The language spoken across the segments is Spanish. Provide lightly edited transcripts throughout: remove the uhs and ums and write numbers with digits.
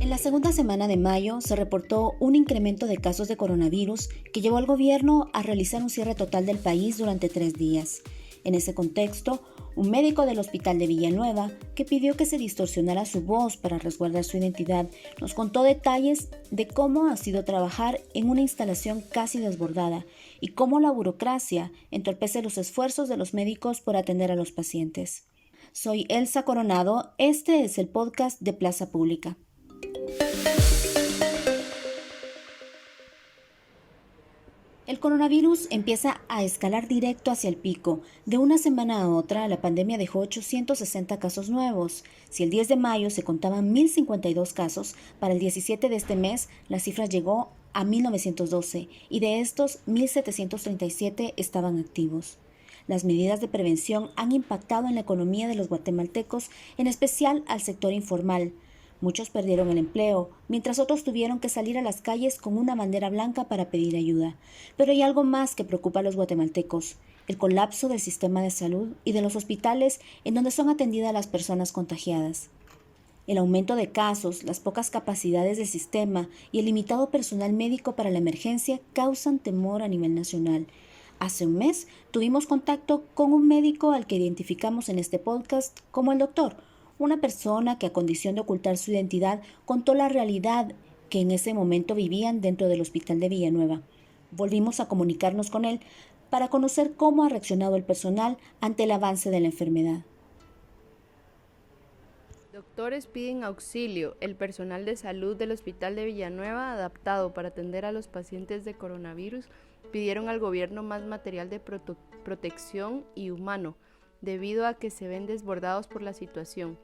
En la segunda semana de mayo se reportó un incremento de casos de coronavirus que llevó al gobierno a realizar un cierre total del país durante 3 días. En ese contexto, un médico del hospital de Villanueva, que pidió que se distorsionara su voz para resguardar su identidad, nos contó detalles de cómo ha sido trabajar en una instalación casi desbordada y cómo la burocracia entorpece los esfuerzos de los médicos por atender a los pacientes. Soy Elsa Coronado, este es el podcast de Plaza Pública. El coronavirus empieza a escalar directo hacia el pico. De una semana a otra, la pandemia dejó 860 casos nuevos. Si el 10 de mayo se contaban 1.052 casos, para el 17 de este mes la cifra llegó a 1.912 y de estos 1.737 estaban activos. Las medidas de prevención han impactado en la economía de los guatemaltecos, en especial al sector informal. Muchos perdieron el empleo, mientras otros tuvieron que salir a las calles con una bandera blanca para pedir ayuda. Pero hay algo más que preocupa a los guatemaltecos: el colapso del sistema de salud y de los hospitales en donde son atendidas las personas contagiadas. El aumento de casos, las pocas capacidades del sistema y el limitado personal médico para la emergencia causan temor a nivel nacional. Hace un mes tuvimos contacto con un médico al que identificamos en este podcast como el doctor, una persona que, a condición de ocultar su identidad, contó la realidad que en ese momento vivían dentro del hospital de Villanueva. Volvimos a comunicarnos con él para conocer cómo ha reaccionado el personal ante el avance de la enfermedad. Doctores piden auxilio. El personal de salud del Hospital de Villanueva, adaptado para atender a los pacientes de coronavirus, pidieron al gobierno más material de protección y humano, debido a que se ven desbordados por la situación.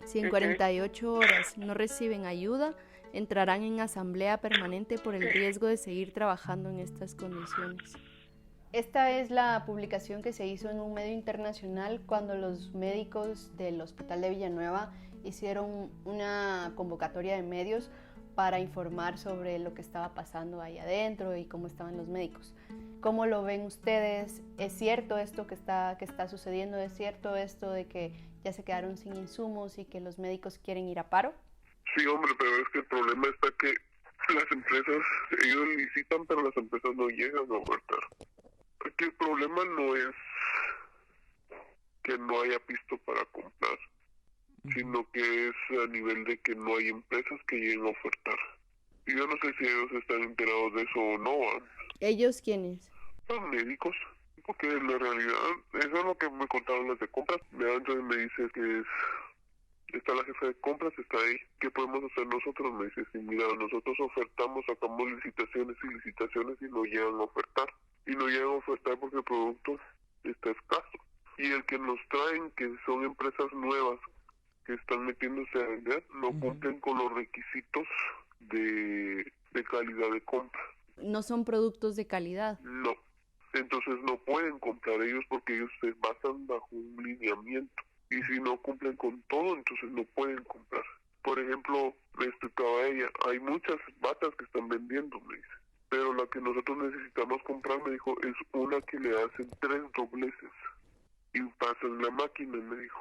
Si en 48 horas no reciben ayuda, entrarán en asamblea permanente por el riesgo de seguir trabajando en estas condiciones. Esta es la publicación que se hizo en un medio internacional cuando los médicos del Hospital de Villanueva hicieron una convocatoria de medios para informar sobre lo que estaba pasando ahí adentro y cómo estaban los médicos. ¿Cómo lo ven ustedes? ¿Es cierto esto que está sucediendo? ¿Es cierto esto de que ya se quedaron sin insumos y que los médicos quieren ir a paro? Sí, hombre, pero es que el problema está que las empresas, ellos licitan, pero las empresas no llegan a ofertar. Aquí el problema no es que no haya pisto para comprar, sino que es a nivel de que no hay empresas que lleguen a ofertar. Y yo no sé si ellos están enterados de eso o no. ¿Ellos quiénes? Los médicos, porque en la realidad, eso es lo que me contaron las de compras. Entonces me dice que está la jefa de compras, está ahí. ¿Qué podemos hacer nosotros? Me dice, sí, mira, nosotros ofertamos, sacamos licitaciones y no llegan a ofertar. Y no llegan a ofertar porque el producto está escaso. Y el que nos traen, que son empresas nuevas que están metiéndose a vender, no cumplen con los requisitos de calidad de compra. ¿No son productos de calidad? No. Entonces no pueden comprar ellos porque ellos se basan bajo un lineamiento. Y si no cumplen con todo, entonces no pueden comprar. Por ejemplo, me explicaba ella, hay muchas batas que están vendiendo, me dice. Pero la que nosotros necesitamos comprar, me dijo, es una que le hacen 3 dobleces. Y pasan la máquina, me dijo.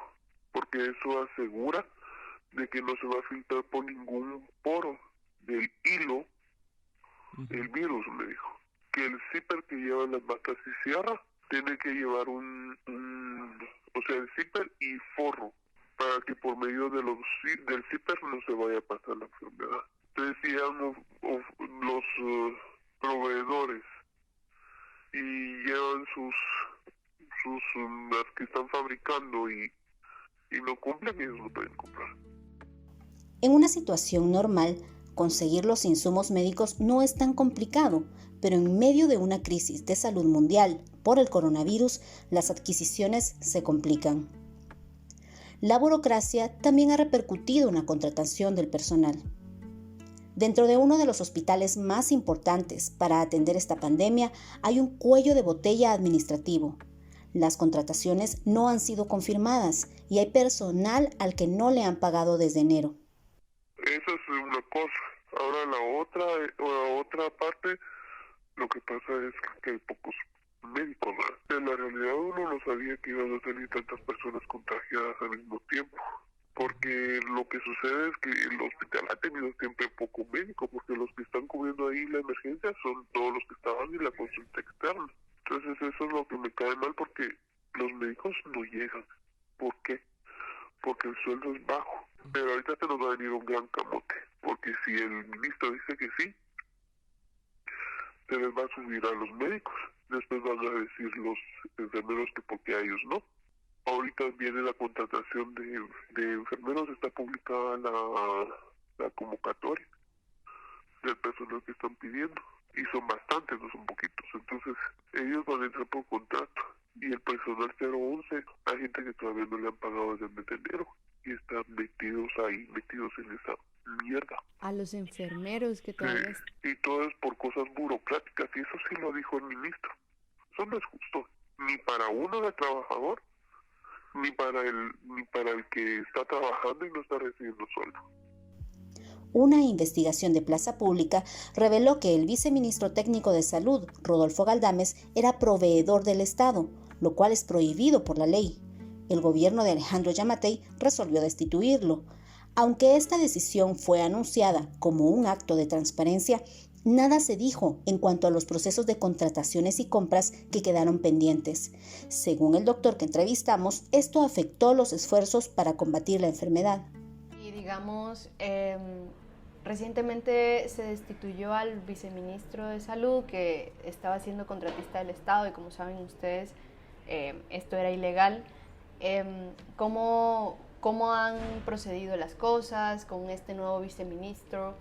Porque eso asegura de que no se va a filtrar por ningún poro del hilo el virus, me dijo. Que el zipper que llevan las batas y cierra, tiene que llevar o sea, el zipper y forro, para que por medio del zipper no se vaya a pasar la enfermedad. Entonces, si los proveedores y llevan las que están fabricando y no cumplen, ellos no pueden comprar. En una situación normal, conseguir los insumos médicos no es tan complicado, pero en medio de una crisis de salud mundial por el coronavirus, las adquisiciones se complican. La burocracia también ha repercutido en la contratación del personal. Dentro de uno de los hospitales más importantes para atender esta pandemia, hay un cuello de botella administrativo. Las contrataciones no han sido confirmadas y hay personal al que no le han pagado desde enero. Esa es una cosa. Ahora la otra parte, lo que pasa es que hay pocos médicos, ¿no? En la realidad uno no sabía que iban a salir tantas personas contagiadas al mismo tiempo, porque lo que sucede es que el hospital ha tenido siempre poco médico, porque los que están cubriendo ahí la emergencia son todos los que estaban en la consulta externa. Entonces eso es lo que me cae mal, porque los médicos no llegan. ¿Por qué? Porque el sueldo es bajo. Pero ahorita se nos va a venir un gran camote, porque si el ministro dice que sí, se les va a subir a los médicos. Después van a decir los enfermeros que porque a ellos no. Ahorita viene la contratación de enfermeros, está publicada la convocatoria del personal que están pidiendo. Y son bastantes, no son poquitos. Entonces, ellos van a entrar por contrato. Y el personal 011, hay gente que todavía no le han pagado desde el mes de enero. Y están metidos ahí, metidos en esa mierda. A los enfermeros que todavía... Y todo es por cosas burocráticas. Y eso sí lo dijo el ministro. Eso no es justo. Ni para uno de trabajador, ni para el que está trabajando y no está recibiendo sueldo. Una investigación de Plaza Pública reveló que el viceministro técnico de Salud, Rodolfo Galdames, era proveedor del Estado, lo cual es prohibido por la ley. El gobierno de Alejandro Yamatei resolvió destituirlo. Aunque esta decisión fue anunciada como un acto de transparencia, nada se dijo en cuanto a los procesos de contrataciones y compras que quedaron pendientes. Según el doctor que entrevistamos, esto afectó los esfuerzos para combatir la enfermedad. Y digamos, recientemente se destituyó al viceministro de Salud, que estaba siendo contratista del Estado, y como saben ustedes, esto era ilegal. ¿Cómo han procedido las cosas con este nuevo viceministro?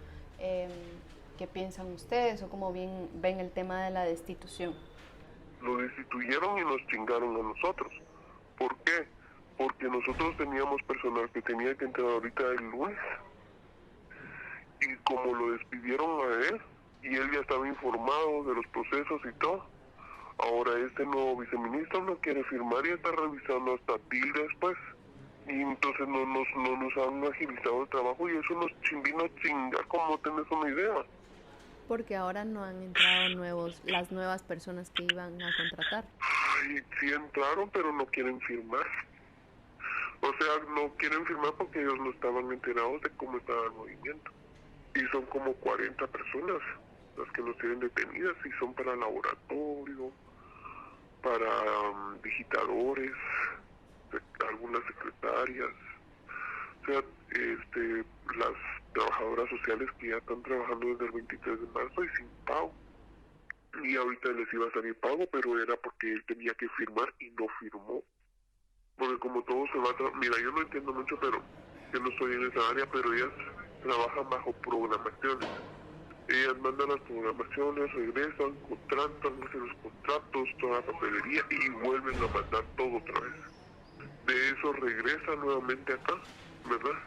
¿Qué piensan ustedes o cómo ven el tema de la destitución? Lo destituyeron y nos chingaron a nosotros. ¿Por qué? Porque nosotros teníamos personal que tenía que entrar ahorita el lunes. Y como lo despidieron a él, y él ya estaba informado de los procesos y todo, ahora este nuevo viceministro no quiere firmar y está revisando hasta tilde después. Y entonces no nos han agilizado el trabajo y eso nos vino a chingar, como tenés una idea. Porque ahora no han entrado las nuevas personas que iban a contratar. Ay, sí entraron, pero no quieren firmar. O sea, no quieren firmar porque ellos no estaban enterados de cómo estaba el movimiento. Y son como 40 personas las que nos tienen detenidas y son para laboratorio, para digitadores, algunas secretarias, o sea, las trabajadoras sociales que ya están trabajando desde el 23 de marzo y sin pago. Y ahorita les iba a salir pago, pero era porque él tenía que firmar y no firmó. Porque como todo se va a... Mira, yo no entiendo mucho, pero yo no estoy en esa área, pero ellas trabajan bajo programaciones. Ellas mandan las programaciones, regresan, contratan, hacen los contratos, toda la papelería y vuelven a mandar todo otra vez. De eso regresa nuevamente acá, ¿verdad?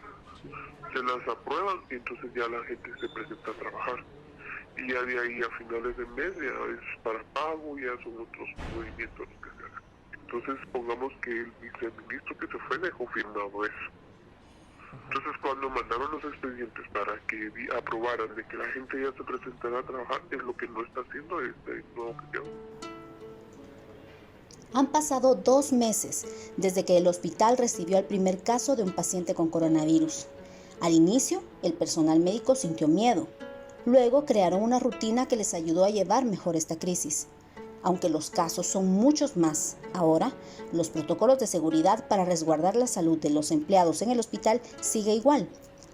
Se las aprueban y entonces ya la gente se presenta a trabajar. Y ya de ahí a finales de mes ya es para pago, ya son otros movimientos los que se hacen. Entonces pongamos que el viceministro que se fue dejó firmado eso. Entonces cuando mandaron los expedientes para que aprobaran de que la gente ya se presentara a trabajar, es lo que no está haciendo este nuevo gobierno. Han pasado 2 meses desde que el hospital recibió el primer caso de un paciente con coronavirus. Al inicio, el personal médico sintió miedo. Luego crearon una rutina que les ayudó a llevar mejor esta crisis. Aunque los casos son muchos más, ahora los protocolos de seguridad para resguardar la salud de los empleados en el hospital sigue igual.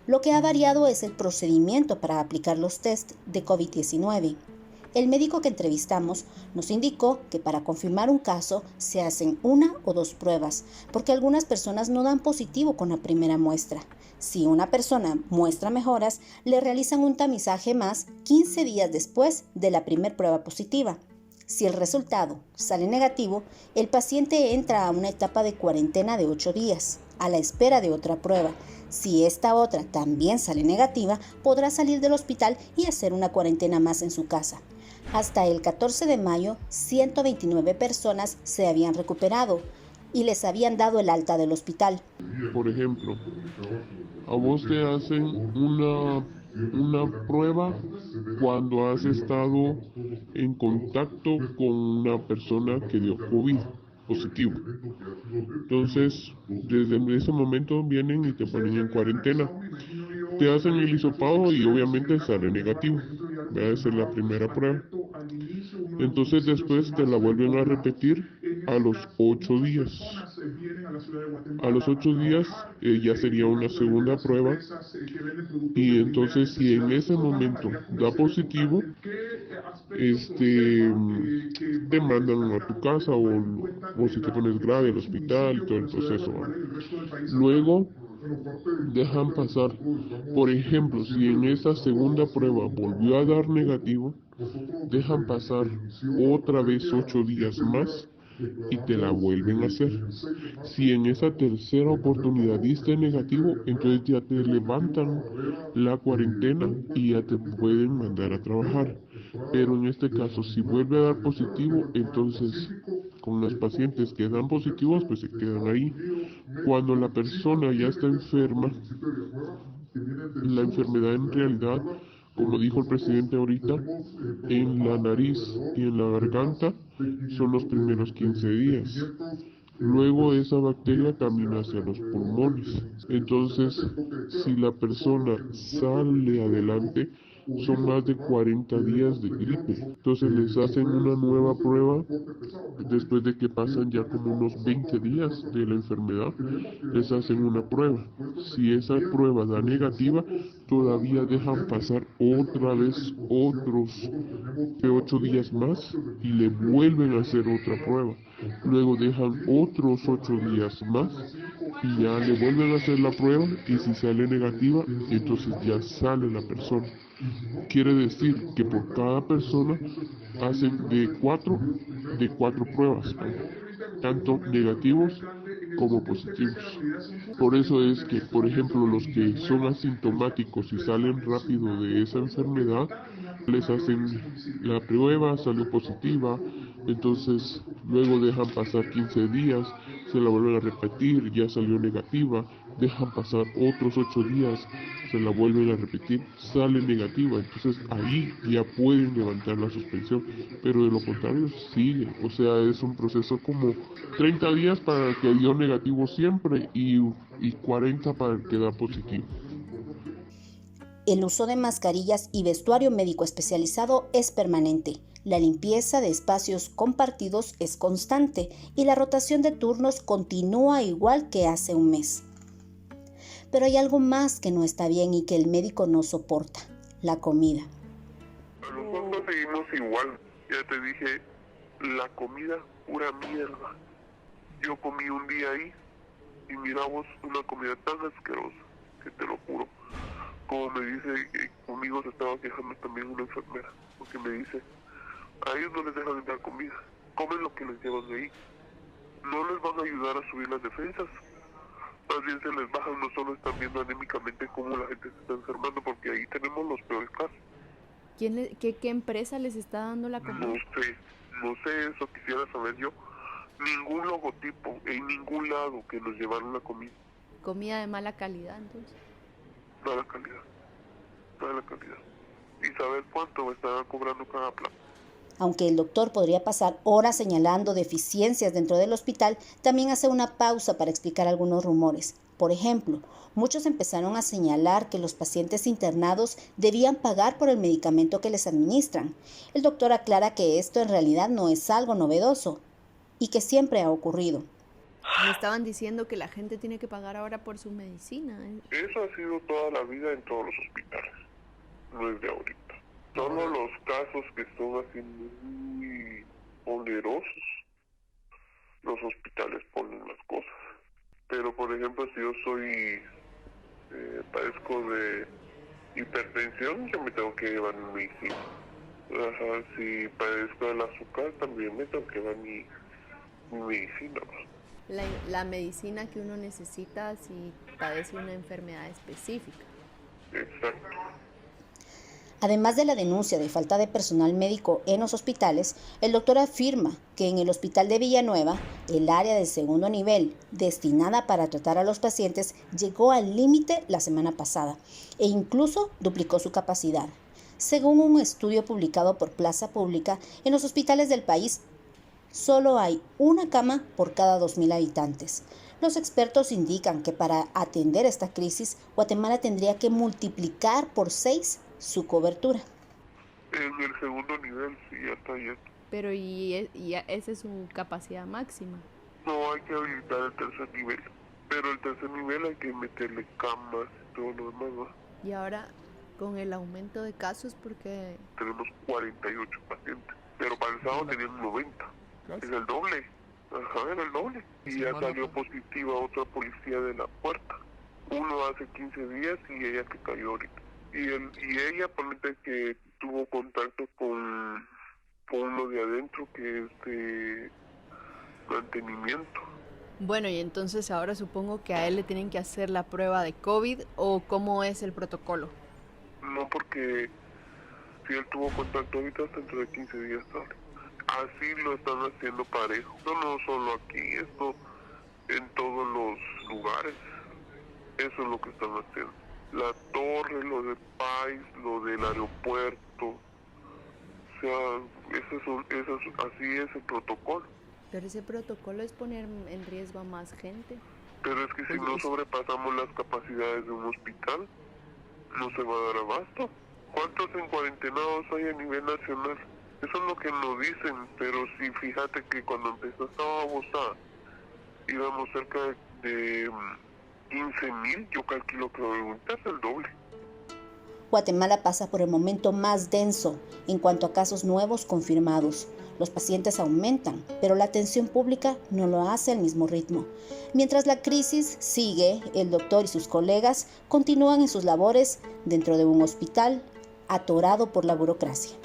Lo que ha variado es el procedimiento para aplicar los test de COVID-19. El médico que entrevistamos nos indicó que para confirmar un caso se hacen 1 o 2 pruebas, porque algunas personas no dan positivo con la primera muestra. Si una persona muestra mejoras, le realizan un tamizaje más 15 días después de la primera prueba positiva. Si el resultado sale negativo, el paciente entra a una etapa de cuarentena de 8 días, a la espera de otra prueba. Si esta otra también sale negativa, podrá salir del hospital y hacer una cuarentena más en su casa. Hasta el 14 de mayo, 129 personas se habían recuperado y les habían dado el alta del hospital. Por ejemplo, a vos te hacen una prueba cuando has estado en contacto con una persona que dio COVID. positivo. Entonces, desde ese momento vienen y te ponen en cuarentena. Te hacen el hisopado y obviamente sale negativo. Esa es la primera prueba. Entonces después te la vuelven a repetir a los 8 días. A los 8 días ya sería una segunda prueba. Y entonces si en ese momento da positivo, te mandan a tu casa o si te pones grave al hospital y todo el proceso. Luego dejan pasar, por ejemplo, si en esa segunda prueba volvió a dar negativo, dejan pasar otra vez 8 días más y te la vuelven a hacer. Si en esa tercera oportunidad diste negativo, entonces ya te levantan la cuarentena y ya te pueden mandar a trabajar. Pero en este caso, si vuelve a dar positivo, entonces con los pacientes que dan positivos, pues se quedan ahí. Cuando la persona ya está enferma, la enfermedad en realidad, como dijo el presidente ahorita, en la nariz y en la garganta son los primeros 15 días. Luego esa bacteria camina hacia los pulmones. Entonces, si la persona sale adelante, son más de 40 días de gripe. Entonces les hacen una nueva prueba después de que pasan ya como unos 20 días de la enfermedad. Les hacen una prueba. Si esa prueba da negativa, todavía dejan pasar otra vez otros 8 días más y le vuelven a hacer otra prueba. Luego dejan otros 8 días más y ya le vuelven a hacer la prueba y si sale negativa, entonces ya sale la persona. Quiere decir que por cada persona hacen de cuatro pruebas, tanto negativos como positivos. Por eso es que, por ejemplo, los que son asintomáticos y salen rápido de esa enfermedad, les hacen la prueba, salió positiva, entonces luego dejan pasar 15 días, se la vuelven a repetir, ya salió negativa, dejan pasar otros 8 días, se la vuelven a repetir, sale negativa, entonces ahí ya pueden levantar la suspensión, pero de lo contrario sigue, o sea, es un proceso como 30 días para el que dio negativo siempre y 40 para el que da positivo. El uso de mascarillas y vestuario médico especializado es permanente. La limpieza de espacios compartidos es constante y la rotación de turnos continúa igual que hace un mes. Pero hay algo más que no está bien y que el médico no soporta: la comida. Nosotros seguimos igual. Ya te dije, la comida, pura mierda. Yo comí un día ahí y miramos una comida tan asquerosa que te lo juro. Como me dice, conmigo se estaba quejando también una enfermera, porque me dice, a ellos no les dejan dar comida, comen lo que les llevan de ahí. No les van a ayudar a subir las defensas. Más bien se les bajan, no solo están viendo anémicamente cómo la gente se está enfermando, porque ahí tenemos los peores casos. ¿Qué empresa les está dando la comida? No sé, eso quisiera saber yo. Ningún logotipo, en ningún lado que nos llevaron la comida. Comida de mala calidad, entonces. Mala calidad. Y saber cuánto estaban cobrando cada plato. Aunque el doctor podría pasar horas señalando deficiencias dentro del hospital, también hace una pausa para explicar algunos rumores. Por ejemplo, muchos empezaron a señalar que los pacientes internados debían pagar por el medicamento que les administran. El doctor aclara que esto en realidad no es algo novedoso y que siempre ha ocurrido. Me estaban diciendo que la gente tiene que pagar ahora por su medicina. Eso ha sido toda la vida en todos los hospitales, no es de ahorita. Solo los casos que son así muy onerosos, los hospitales ponen las cosas. Pero por ejemplo, si yo padezco de hipertensión, yo me tengo que llevar mi medicina. Si padezco del azúcar, también me tengo que llevar mi medicina. La medicina que uno necesita si padece una enfermedad específica. Exacto. Además de la denuncia de falta de personal médico en los hospitales, el doctor afirma que en el hospital de Villanueva, el área del segundo nivel, destinada para tratar a los pacientes, llegó al límite la semana pasada e incluso duplicó su capacidad. Según un estudio publicado por Plaza Pública, en los hospitales del país, solo hay una cama por cada 2.000 habitantes. Los expertos indican que para atender esta crisis, Guatemala tendría que multiplicar por 6 su cobertura. En el segundo nivel sí ya está lleno. Pero y esa es su capacidad máxima. No hay que habilitar el tercer nivel, pero el tercer nivel hay que meterle camas y todo lo demás, ¿no? Y ahora, con el aumento de casos, porque Tenemos 48 pacientes, pero para el sábado teníamos 90. Es el doble. Ajá, era el doble. Y ya salió positiva otra policía de la puerta. Uno hace 15 días y ella que cayó ahorita. Y ella promete que tuvo contacto con uno de adentro que es de mantenimiento. bueno, y entonces ahora supongo que a él le tienen que hacer la prueba de COVID, ¿o cómo es el protocolo? No, porque si él tuvo contacto ahorita, hasta dentro de 15 días sale. Así lo están haciendo parejo. Esto no solo aquí, esto en todos los lugares. Eso es lo que están haciendo. La torre, lo de Pais, lo del aeropuerto. O sea, así es el protocolo. Pero ese protocolo es poner en riesgo a más gente. Pero es que si no sobrepasamos las capacidades de un hospital, no se va a dar abasto. ¿Cuántos encuarentenados hay a nivel nacional? Eso es lo que nos dicen, pero sí, fíjate que cuando empezó esta babosa, íbamos cerca de 15,000, yo calculo que ahorita es el doble. Guatemala pasa por el momento más denso en cuanto a casos nuevos confirmados. Los pacientes aumentan, pero la atención pública no lo hace al mismo ritmo. Mientras la crisis sigue, el doctor y sus colegas continúan en sus labores dentro de un hospital atorado por la burocracia.